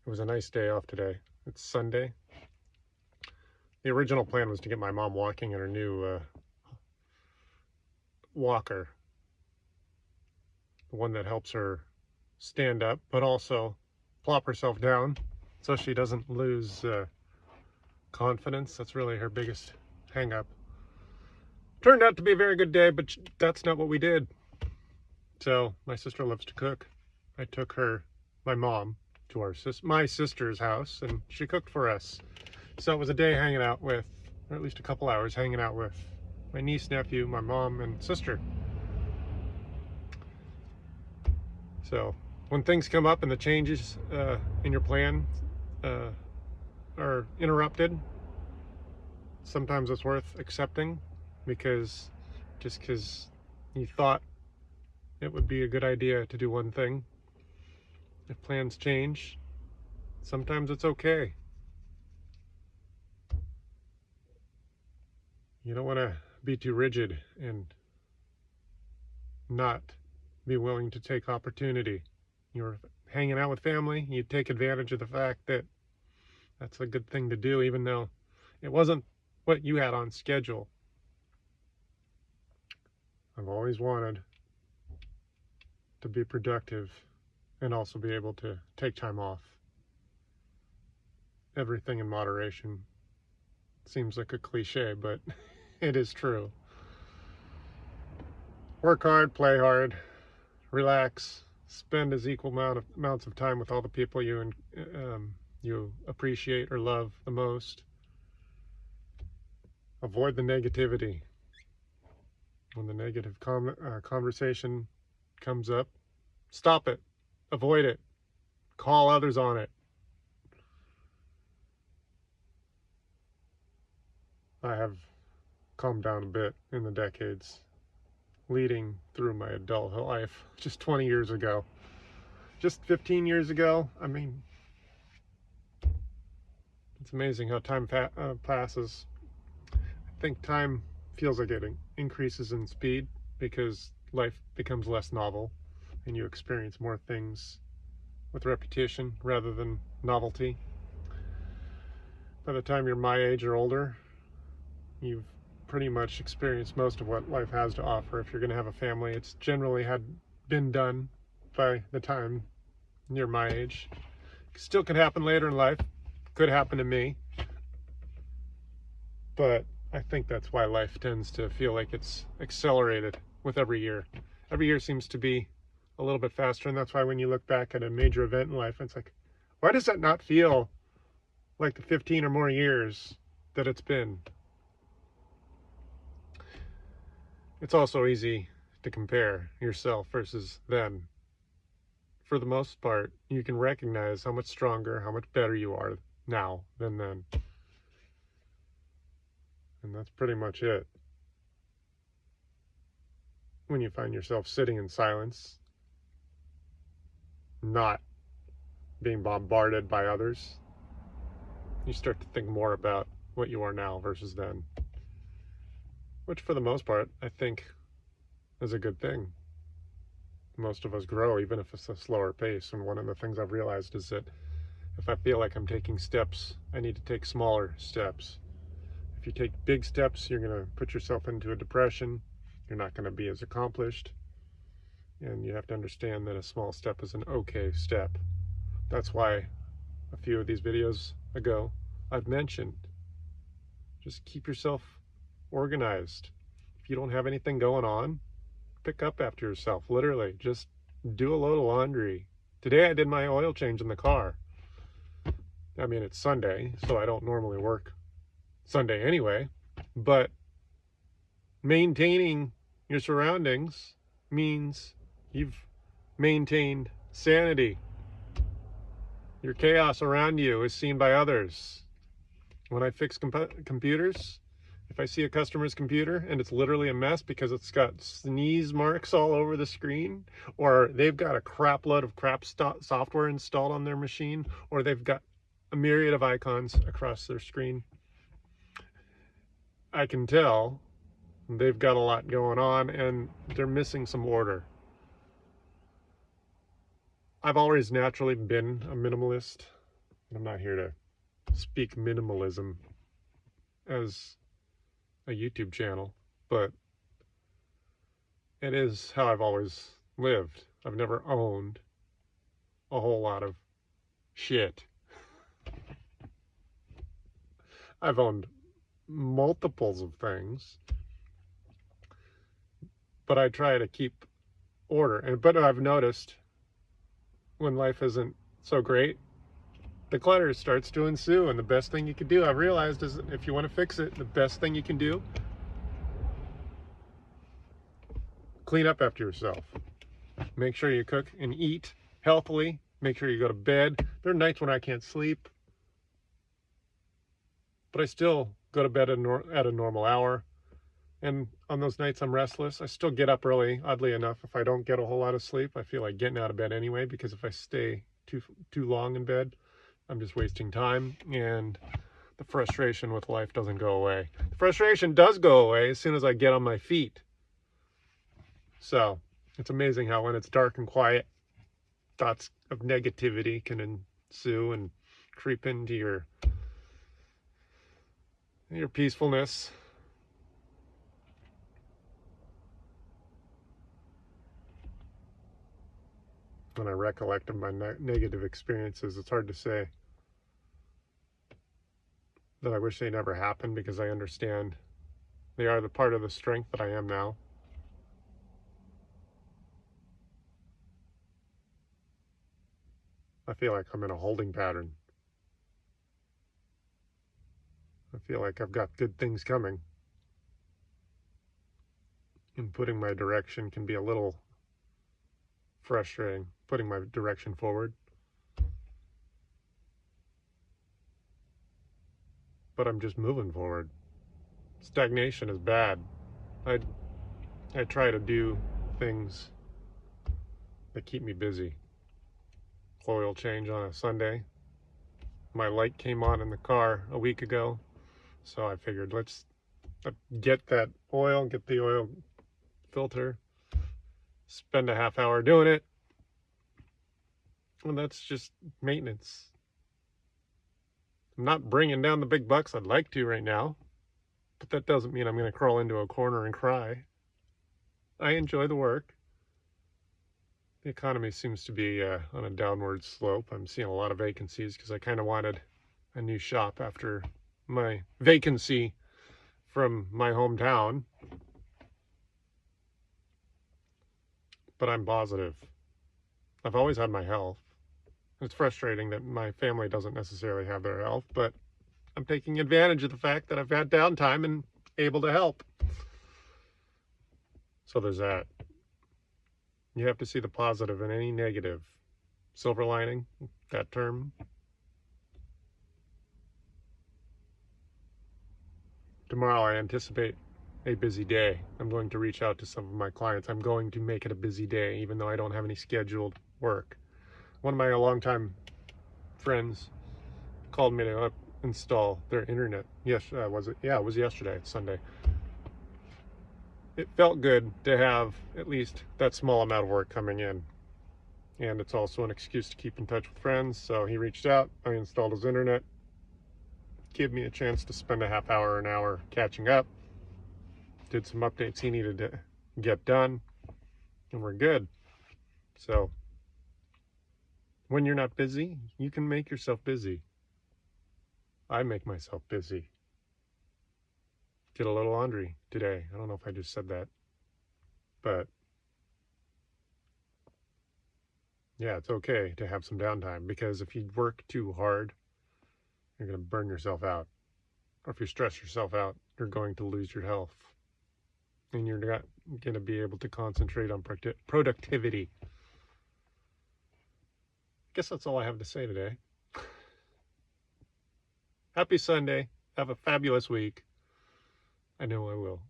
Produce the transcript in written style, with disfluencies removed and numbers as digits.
It was a nice day off today. It's Sunday. The original plan was to get my mom walking in her new walker, the one that helps her stand up, but also plop herself down so she doesn't lose confidence. That's really her biggest hang up. Turned out to be a very good day, but that's not what we did. So my sister loves to cook. I took my mom, to my sister's house, and she cooked for us. So it was a day hanging out with, or at least a couple hours hanging out with my niece, nephew, my mom, and sister. So when things come up and the changes in your plan are interrupted, sometimes it's worth accepting, because just because you thought it would be a good idea to do one thing, if plans change, sometimes it's okay. You don't want to be too rigid and not be willing to take opportunity. You're hanging out with family, you take advantage of the fact that that's a good thing to do, even though it wasn't what you had on schedule. I've always wanted to be productive and also be able to take time off. Everything in moderation. Seems like a cliche, but it is true. Work hard, play hard, relax, spend as equal amounts of time with all the people you appreciate or love the most. Avoid the negativity. When the negative conversation comes up, stop it, avoid it, call others on it. I have calmed down a bit in the decades leading through my adult life. Just 20 years ago, just 15 years ago, I mean, it's amazing how time passes. I think time feels like it increases in speed because life becomes less novel and you experience more things with repetition rather than novelty. By the time you're my age or older, you've pretty much experienced most of what life has to offer. If you're going to have a family, it's generally been done by the time you're my age. Still could happen later in life, could happen to me, but I think that's why life tends to feel like it's accelerated with every year. Every year seems to be a little bit faster, and that's why when you look back at a major event in life, it's like, why does that not feel like the 15 or more years that it's been? It's also easy to compare yourself versus then. For the most part, you can recognize how much stronger, how much better you are now than then. And that's pretty much it. When you find yourself sitting in silence, not being bombarded by others, you start to think more about what you are now versus then. Which for the most part, I think is a good thing. Most of us grow, even if it's a slower pace. And one of the things I've realized is that if I feel like I'm taking steps, I need to take smaller steps. If you take big steps, you're going to put yourself into a depression. You're not going to be as accomplished. And you have to understand that a small step is an okay step. That's why a few of these videos ago, I've mentioned, just keep yourself organized. If you don't have anything going on, pick up after yourself. Literally, just do a load of laundry. Today I did my oil change in the car. I mean, it's Sunday, so I don't normally work Sunday anyway, but maintaining your surroundings means you've maintained sanity. Your chaos around you is seen by others. When I fix computers, if I see a customer's computer and it's literally a mess because it's got sneeze marks all over the screen, or they've got a crap load of software installed on their machine, or they've got a myriad of icons across their screen, I can tell they've got a lot going on and they're missing some order. I've always naturally been a minimalist. I'm not here to speak minimalism as a YouTube channel, but it is how I've always lived. I've never owned a whole lot of shit. I've owned multiples of things, but I try to keep order. But I've noticed when life isn't so great, the clutter starts to ensue, and the best thing you can do, I've realized, is if you want to fix it, the best thing you can do, clean up after yourself. Make sure you cook and eat healthily. Make sure you go to bed. There are nights when I can't sleep, but I still go to bed at a normal hour. And on those nights I'm restless, I still get up early. Oddly enough, if I don't get a whole lot of sleep, I feel like getting out of bed anyway, because if I stay too long in bed, I'm just wasting time, and the frustration with life doesn't go away. The frustration does go away as soon as I get on my feet. So it's amazing how when it's dark and quiet, thoughts of negativity can ensue and creep into your peacefulness. When I recollect of my negative experiences, it's hard to say that I wish they never happened, because I understand they are the part of the strength that I am now. I feel like I'm in a holding pattern. I feel like I've got good things coming, and putting my direction can be a little frustrating, putting my direction forward. But I'm just moving forward. Stagnation is bad. I try to do things that keep me busy. Oil change on a Sunday. My light came on in the car a week ago, so I figured let's get that oil, get the oil filter, spend a half hour doing it, and that's just maintenance. I'm not bringing down the big bucks I'd like to right now, but that doesn't mean I'm going to crawl into a corner and cry. I enjoy the work. The economy seems to be on a downward slope. I'm seeing a lot of vacancies because I kind of wanted a new shop after my vacancy from my hometown. But I'm positive. I've always had my health. It's frustrating that my family doesn't necessarily have their health, but I'm taking advantage of the fact that I've had downtime and able to help. So there's that. You have to see the positive in any negative. Silver lining, that term. Tomorrow I anticipate a busy day. I'm going to reach out to some of my clients. I'm going to make it a busy day, even though I don't have any scheduled work. One of my longtime friends called me to install their internet. Yes, was it? Yeah, it was yesterday. It's Sunday. It felt good to have at least that small amount of work coming in. And it's also an excuse to keep in touch with friends. So he reached out, I installed his internet, gave me a chance to spend a half hour, an hour catching up, did some updates he needed to get done, and we're good. So when you're not busy, you can make yourself busy. I make myself busy. Did a little laundry today. I don't know if I just said that, but yeah, it's okay to have some downtime, because if you work too hard, you're going to burn yourself out. Or if you stress yourself out, you're going to lose your health, and you're not going to be able to concentrate on productivity. I guess that's all I have to say today. Happy Sunday. Have a fabulous week. I know I will.